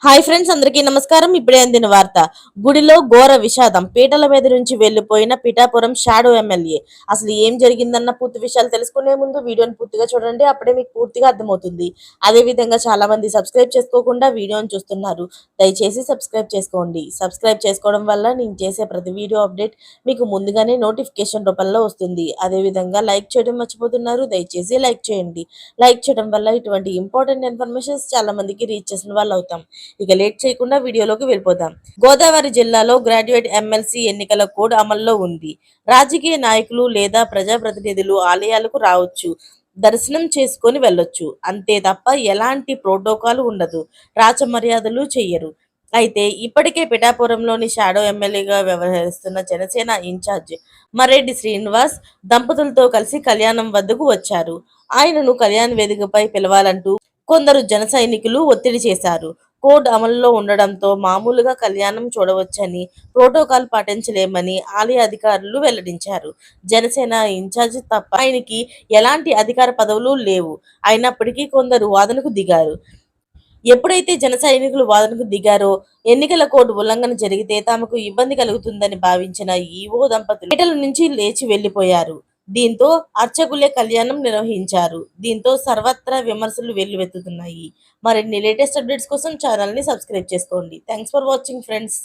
Hi friends, అందరికీ నమస్కారం. ఇప్పుడే అందిన వార్త. గుడిలో ఘోర విషాదం. పీటల మీద నుంచి వెళ్లిపోయిన పిఠాపురం షాడో ఎమ్మెల్యే. అసలు ఏం జరిగిందన్న పూర్తి విషయాలు తెలుసుకునే ముందు వీడియోని పూర్తిగా చూడండి. అప్పుడే మీకు పూర్తిగా అర్థమవుతుంది. అదే విధంగా చాలా మంది సబ్స్క్రైబ్ చేసుకోకుండా వీడియోని చూస్తున్నారు. దయచేసి సబ్స్క్రైబ్ చేసుకోండి. సబ్స్క్రైబ్ చేసుకోవడం వల్ల నేను చేసే ప్రతి వీడియో అప్డేట్ మీకు ముందుగానే నోటిఫికేషన్ రూపంలో వస్తుంది. అదే విధంగా లైక్ చేయడం మర్చిపోతున్నారు. దయచేసి లైక్ చేయండి. లైక్ చేయడం వల్ల ఇటువంటి ఇంపార్టెంట్ ఇన్ఫర్మేషన్స్ చాలా మందికి రీచ్ చేసిన వాళ్ళు అవుతాం. ఇక లేట్ చేయకుండా వీడియోలోకి వెళ్ళిపోదాం. గోదావరి జిల్లాలో గ్రాడ్యుయేట్ ఎమ్మెల్సీ ఎన్నికల కోడ్ అమల్లో ఉంది. రాజకీయ నాయకులు లేదా ప్రజాప్రతినిధులు ఆలయాలకు రావచ్చు, దర్శనం చేసుకొని వెళ్ళొచ్చు. అంతే తప్ప ఎలాంటి ప్రోటోకాల్ ఉండదు, రాచమర్యాదలు చెయ్యరు. అయితే ఇప్పటికే పిఠాపురంలోని షాడో ఎమ్మెల్యేగా వ్యవహరిస్తున్న జనసేన ఇన్ఛార్జ్ మర్రెడ్డి శ్రీనివాస్ దంపతులతో కలిసి కళ్యాణం వద్దకు వచ్చారు. ఆయనను కళ్యాణ వేదికపై పిలవాలంటూ కొందరు జన సైనికులు ఒత్తిడి చేశారు. కోడ్ అమలులో ఉండడంతో మామూలుగా కళ్యాణం చూడవచ్చని, ప్రోటోకాల్ పాటించలేమని ఆలయ అధికారులు వెల్లడించారు. జనసేన ఇన్ఛార్జ్ తప్ప ఆయనకి ఎలాంటి అధికార పదవులు లేవు. అయినప్పటికీ కొందరు వాదనకు దిగారు. ఎప్పుడైతే జన సైనికులు వాదనకు దిగారో, ఎన్నికల కోడ్ ఉల్లంఘన జరిగితే తమకు ఇబ్బంది కలుగుతుందని భావించిన ఈవో దంపతులు పీటల నుంచి లేచి వెళ్లిపోయారు. దీంతో అర్చకులే కళ్యాణం నిర్వహించారు. దీంతో సర్వత్రా విమర్శలు వెల్లువెత్తుతున్నాయి. మరిన్ని లేటెస్ట్ అప్డేట్స్ కోసం ఛానల్ ని సబ్స్క్రైబ్ చేసుకోండి. Thanks for watching friends.